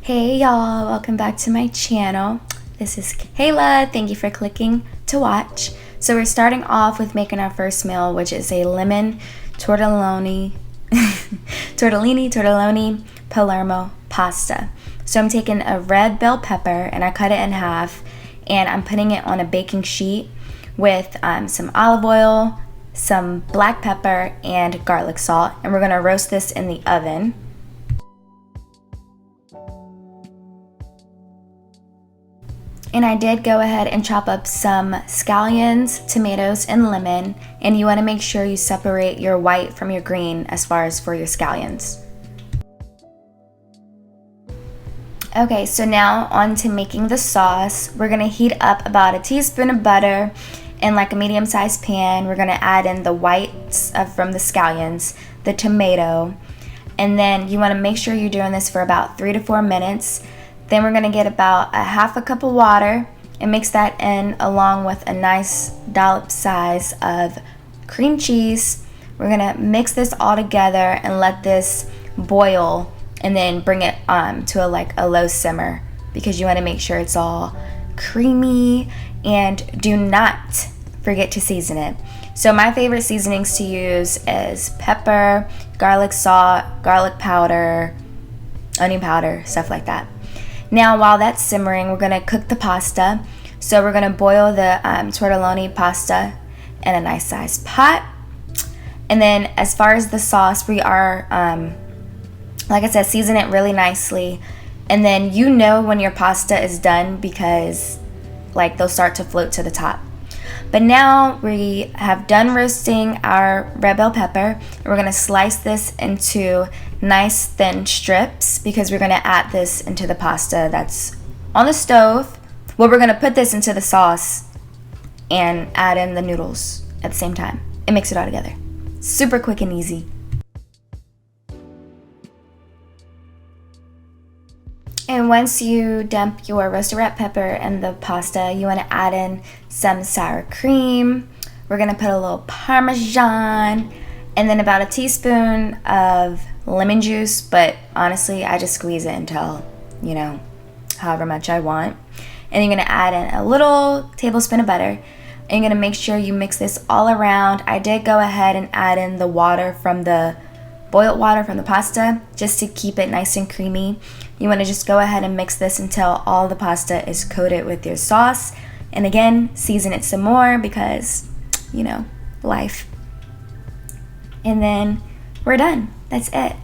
Hey y'all, welcome back to my channel. This is Kayla. Thank you for clicking to watch. So we're starting off with making our first meal, which is a lemon tortellini Palermo pasta. So I'm taking a red bell pepper and I cut it in half and I'm putting it on a baking sheet with some olive oil, some black pepper, and garlic salt. And we're gonna roast this in the oven. And I did go ahead and chop up some scallions, tomatoes, and lemon. And you want to make sure you separate your white from your green as far as for your scallions. Okay, so now on to making the sauce. We're going to heat up about a teaspoon of butter in like a medium-sized pan. We're going to add in the whites from the scallions, the tomato, and then you want to make sure you're doing this for about 3 to 4 minutes. Then we're gonna get about a half a cup of water and mix that in along with a nice dollop size of cream cheese. We're gonna mix this all together and let this boil and then bring it to a low simmer because you wanna make sure it's all creamy, and do not forget to season it. So my favorite seasonings to use is pepper, garlic salt, garlic powder, onion powder, stuff like that. Now while that's simmering, we're gonna cook the pasta. So we're gonna boil the tortellini pasta in a nice sized pot. And then as far as the sauce, we are, like I said, season it really nicely. And then you know when your pasta is done because like they'll start to float to the top. But now we have done roasting our red bell pepper. We're gonna slice this into nice thin strips because we're gonna add this into the pasta that's on the stove. Well, we're gonna put this into the sauce and add in the noodles at the same time and mix it all together. Super quick and easy. And once you dump your roasted red pepper and the pasta, you want to add in some sour cream. We're going to put a little Parmesan and then about a teaspoon of lemon juice. But honestly, I just squeeze it until, however much I want. And you're going to add in a little tablespoon of butter. And you're going to make sure you mix this all around. I did go ahead and add in the water from the boiled water from the pasta just to keep it nice and creamy. You want to just go ahead and mix this until all the pasta is coated with your sauce. And again, season it some more because, life. And then we're done. That's it.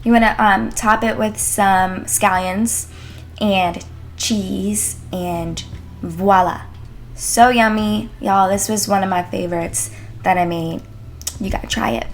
You want to top it with some scallions and cheese and voila. So yummy. Y'all, this was one of my favorites that I made. You got to try it.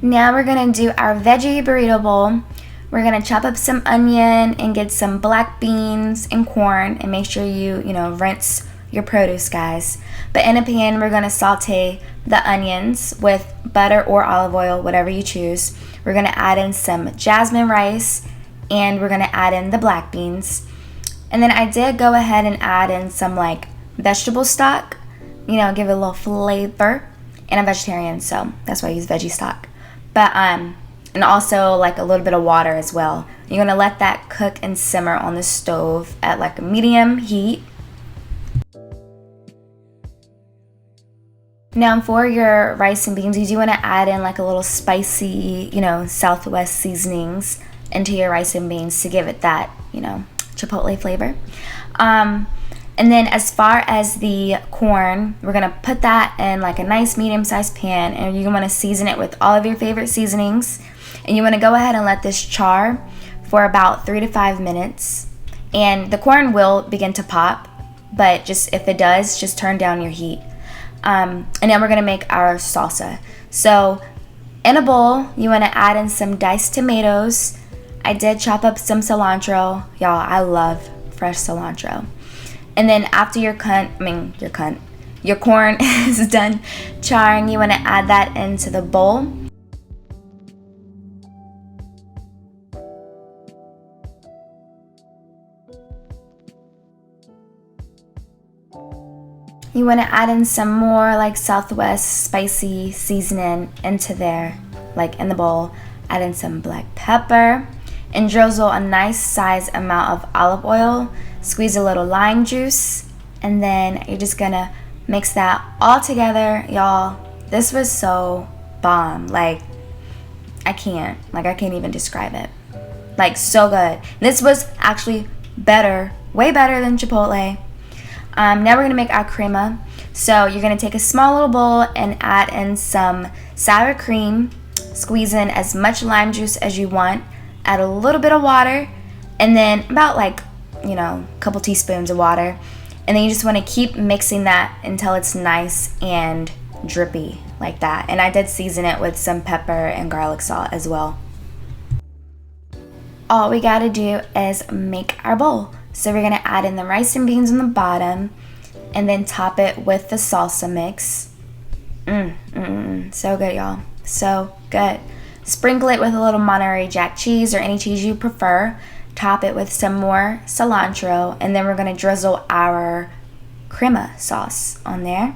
Now we're going to do our veggie burrito bowl. We're going to chop up some onion and get some black beans and corn and make sure you rinse your produce, guys. But in a pan, we're going to saute the onions with butter or olive oil, whatever you choose. We're going to add in some jasmine rice and we're going to add in the black beans. And then I did go ahead and add in some vegetable stock, give it a little flavor. And I'm vegetarian, so that's why I use veggie stock. But and also a little bit of water as well. You're gonna let that cook and simmer on the stove at a medium heat. Now for your rice and beans, you do want to add in a little spicy, Southwest seasonings into your rice and beans to give it that, chipotle flavor. And then as far as the corn, we're going to put that in a nice medium-sized pan, and you want to season it with all of your favorite seasonings. And you want to go ahead and let this char for about 3 to 5 minutes. And the corn will begin to pop, but if it does, just turn down your heat. And then we're going to make our salsa. So in a bowl, you want to add in some diced tomatoes. I did chop up some cilantro. Y'all, I love fresh cilantro. And then after your corn is done charring, you want to add that into the bowl. You want to add in some more Southwest spicy seasoning into there, in the bowl. Add in some black pepper. and drizzle a nice size amount of olive oil. Squeeze a little lime juice, and then you're just gonna mix that all together. Y'all, this was so bomb. Like, I can't even describe it. Like, so good. This was actually better, way better than Chipotle. Now we're gonna make our crema. So you're gonna take a small little bowl and add in some sour cream. Squeeze in as much lime juice as you want. Add a little bit of water, and then about like, a couple teaspoons of water. And then you just want to keep mixing that until it's nice and drippy like that. And I did season it with some pepper and garlic salt as well. All we gotta do is make our bowl. So we're gonna add in the rice and beans on the bottom, and then top it with the salsa mix. So good, y'all. So good. Sprinkle it with a little Monterey Jack cheese or any cheese you prefer. Top it with some more cilantro, and then we're gonna drizzle our crema sauce on there.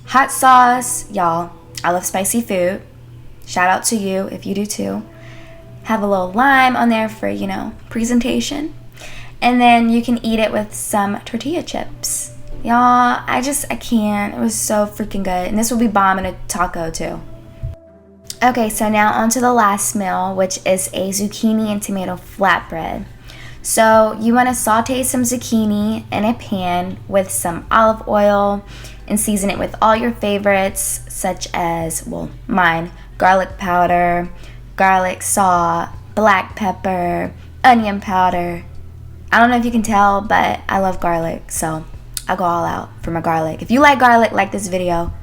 Hot sauce, y'all. I love spicy food. Shout out to you if you do too. Have a little lime on there for, presentation. And then you can eat it with some tortilla chips. Y'all, I can't. It was so freaking good. And this will be bomb in a taco too. Okay, so now on to the last meal, which is a zucchini and tomato flatbread. So you want to saute some zucchini in a pan with some olive oil and season it with all your favorites, such as, mine, garlic powder, garlic salt, black pepper, onion powder. I don't know if you can tell, but I love garlic, so I'll go all out for my garlic. If you like garlic, like this video.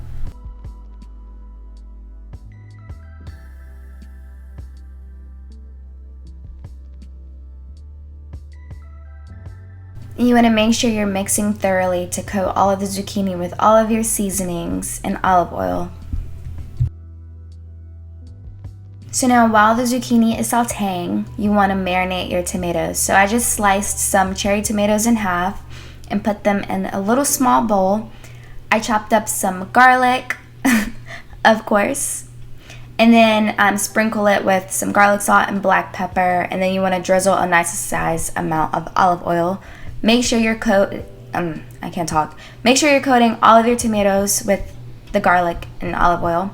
You want to make sure you're mixing thoroughly to coat all of the zucchini with all of your seasonings and olive oil. So now while the zucchini is sauteing, you want to marinate your tomatoes. So I just sliced some cherry tomatoes in half and put them in a little small bowl. I chopped up some garlic, of course, and then sprinkle it with some garlic salt and black pepper, and then you want to drizzle a nice size amount of olive oil. Make sure you're Make sure you're coating all of your tomatoes with the garlic and olive oil.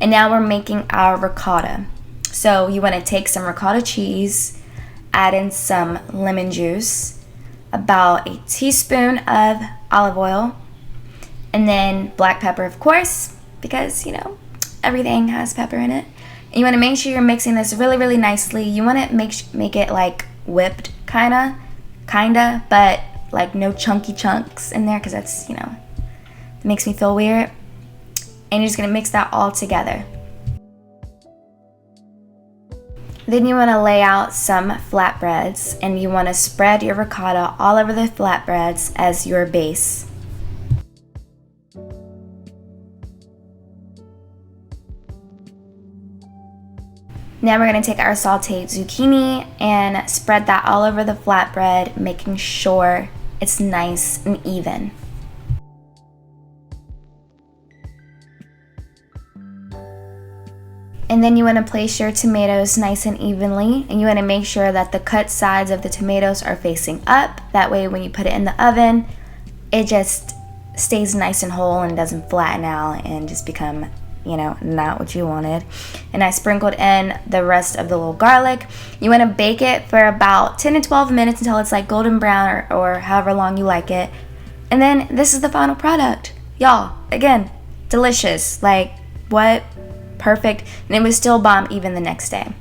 And now we're making our ricotta. So you want to take some ricotta cheese, add in some lemon juice, about a teaspoon of olive oil, and then black pepper, of course, because, everything has pepper in it. And you want to make sure you're mixing this really, really nicely. You want to make it like whipped, kinda, but like no chunky chunks in there, because that's, it makes me feel weird. And you're just gonna mix that all together. Then you want to lay out some flatbreads, and you want to spread your ricotta all over the flatbreads as your base. Now we're going to take our sauteed zucchini and spread that all over the flatbread, making sure it's nice and even. And then you want to place your tomatoes nice and evenly, and you want to make sure that the cut sides of the tomatoes are facing up. That way when you put it in the oven, it just stays nice and whole and doesn't flatten out and just become, not what you wanted. And I sprinkled in the rest of the little garlic. You want to bake it for about 10 to 12 minutes until it's like golden brown or however long you like it. And then this is the final product. Y'all, again, delicious. Like, what? Perfect. And it was still bomb even the next day.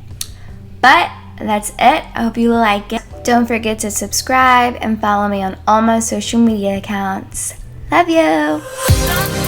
But that's it. I hope you like it. Don't forget to subscribe and follow me on all my social media accounts. Love you.